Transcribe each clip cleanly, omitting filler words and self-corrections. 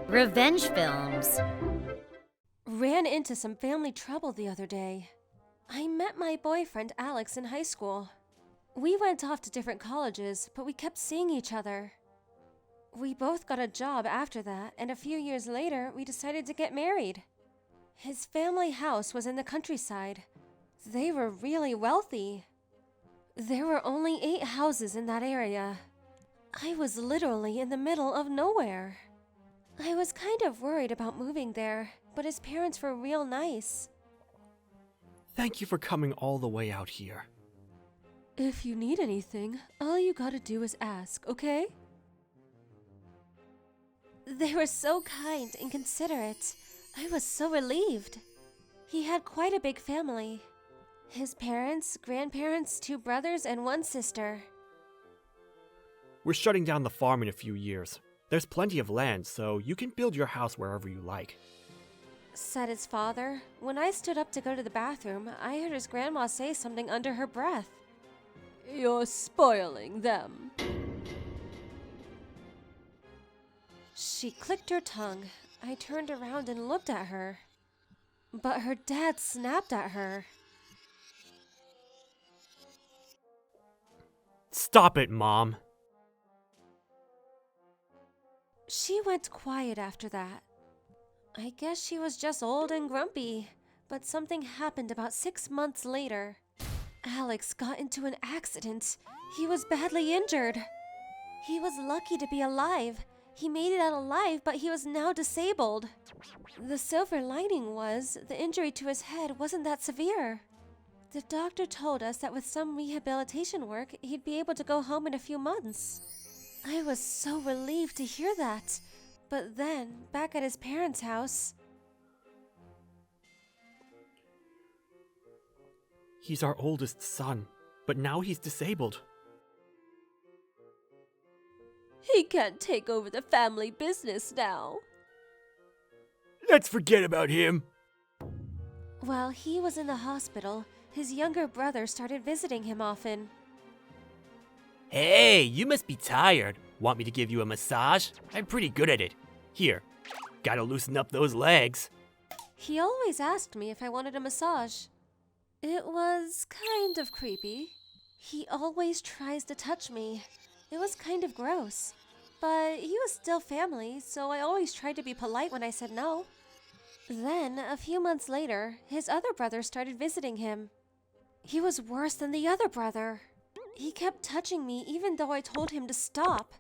Revenge films. Ran into some family trouble the other day. I met my boyfriend Alex in high school. We went off to different colleges, but we kept seeing each other. We both got a job after that, and a few years later, we decided to get married. His family house was in the countryside. They were really wealthy. There were only 8 houses in that area. I was literally in the middle of nowhere. I was kind of worried about moving there, but his parents were real nice. Thank you for coming all the way out here. If you need anything, all you gotta do is ask, okay? They were so kind and considerate. I was so relieved. He had quite a big family. His parents, grandparents, 2 brothers, and 1 sister. We're shutting down the farm in a few years. There's plenty of land, so you can build your house wherever you like. Said his father. When I stood up to go to the bathroom, I heard his grandma say something under her breath. You're spoiling them. She clicked her tongue. I turned around and looked at her. But her dad snapped at her. Stop it, Mom. She went quiet after that. I guess she was just old and grumpy. But something happened about 6 months later. Alex got into an accident. He was badly injured. He was lucky to be alive. He made it out alive, but he was now disabled. The silver lining was, the injury to his head wasn't that severe. The doctor told us that with some rehabilitation work, he'd be able to go home in a few months. I was so relieved to hear that. But then, back at his parents' house... He's our oldest son, but now he's disabled. He can't take over the family business now. Let's forget about him. While he was in the hospital, his younger brother started visiting him often. Hey, you must be tired. Want me to give you a massage? I'm pretty good at it. Here, gotta loosen up those legs. He always asked me if I wanted a massage. It was kind of creepy. He always tries to touch me. It was kind of gross. But he was still family, so I always tried to be polite when I said no. Then, a few months later, his other brother started visiting him. He was worse than the other brother. He kept touching me even though I told him to stop.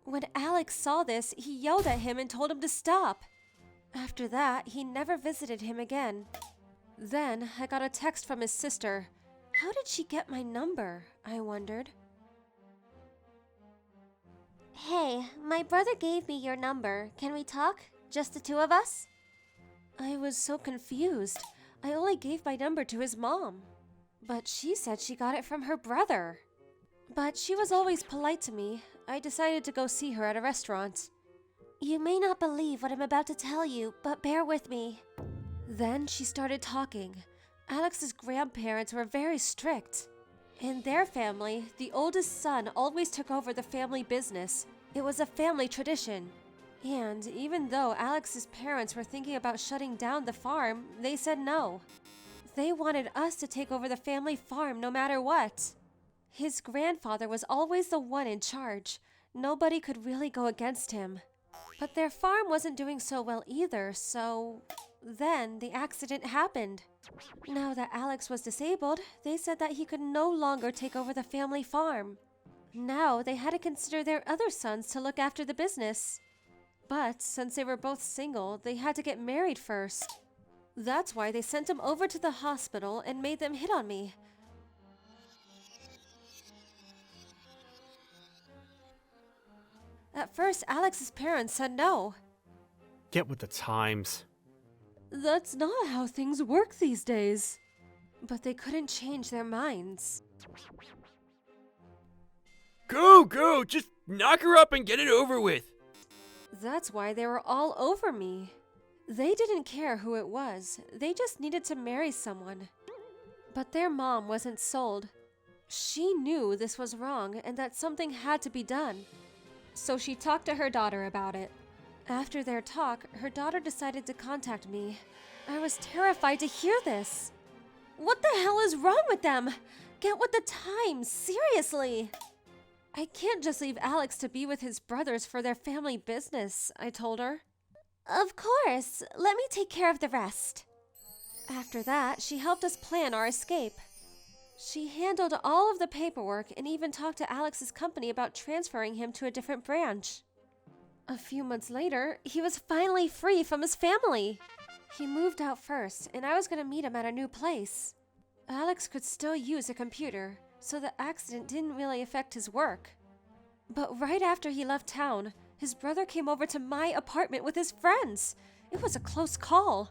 When Alex saw this, he yelled at him and told him to stop. After that, he never visited him again. Then, I got a text from his sister. How did she get my number? I wondered. Hey, my brother gave me your number. Can we talk? Just the 2 of us? I was so confused. I only gave my number to his mom. But she said she got it from her brother. But she was always polite to me. I decided to go see her at a restaurant. You may not believe what I'm about to tell you, but bear with me. Then she started talking. Alex's grandparents were very strict. In their family, the oldest son always took over the family business. It was a family tradition. And even though Alex's parents were thinking about shutting down the farm, they said no. They wanted us to take over the family farm no matter what. His grandfather was always the one in charge. Nobody could really go against him. But their farm wasn't doing so well either, so... Then the accident happened. Now that Alex was disabled, they said that he could no longer take over the family farm. Now they had to consider their other sons to look after the business. But since they were both single, they had to get married first. That's why they sent him over to the hospital and made them hit on me. At first, Alex's parents said no. Get with the times. That's not how things work these days. But they couldn't change their minds. Go! Just knock her up and get it over with. That's why they were all over me. They didn't care who it was. They just needed to marry someone. But their mom wasn't sold. She knew this was wrong and that something had to be done. So she talked to her daughter about it. After their talk, her daughter decided to contact me. I was terrified to hear this. What the hell is wrong with them? Get with the times, seriously. I can't just leave Alex to be with his brothers for their family business, I told her. Of course, let me take care of the rest. After that, she helped us plan our escape. She handled all of the paperwork and even talked to Alex's company about transferring him to a different branch. A few months later, he was finally free from his family. He moved out first, and I was going to meet him at a new place. Alex could still use a computer, so the accident didn't really affect his work. But right after he left town, his brother came over to my apartment with his friends. It was a close call.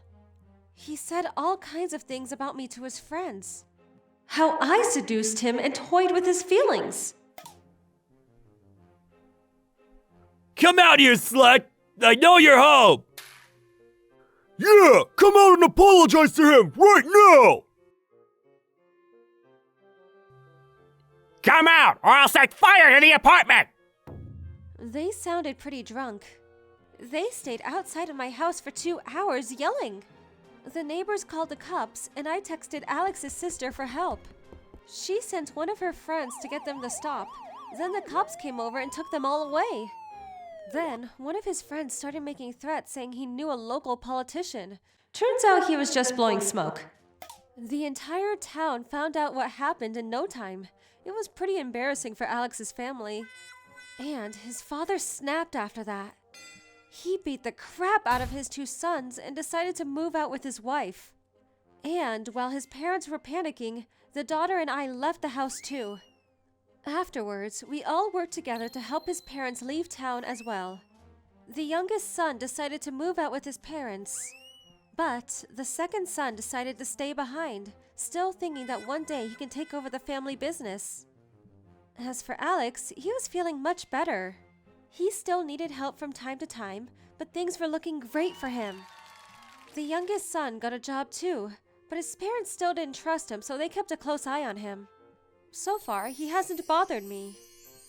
He said all kinds of things about me to his friends. How I seduced him and toyed with his feelings. Come out here, slut! I know you're home! Yeah, come out and apologize to him right now! Come out, or I'll set fire to the apartment! They sounded pretty drunk. They stayed outside of my house for 2 hours yelling. The neighbors called the cops, and I texted Alex's sister for help. She sent one of her friends to get them to stop. Then the cops came over and took them all away. Then, one of his friends started making threats saying he knew a local politician. Turns out he was just blowing smoke. The entire town found out what happened in no time. It was pretty embarrassing for Alex's family. And his father snapped after that. He beat the crap out of his 2 sons and decided to move out with his wife. And while his parents were panicking, the daughter and I left the house too. Afterwards, we all worked together to help his parents leave town as well. The youngest son decided to move out with his parents. But the second son decided to stay behind, still thinking that one day he can take over the family business. As for Alex, he was feeling much better. He still needed help from time to time, but things were looking great for him. The youngest son got a job too, but his parents still didn't trust him, so they kept a close eye on him. So far, he hasn't bothered me.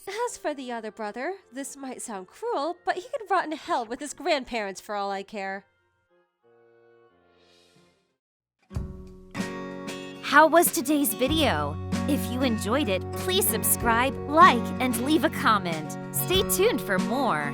As for the other brother, this might sound cruel, but he could rot in hell with his grandparents for all I care. How was today's video? If you enjoyed it, please subscribe, like, and leave a comment. Stay tuned for more.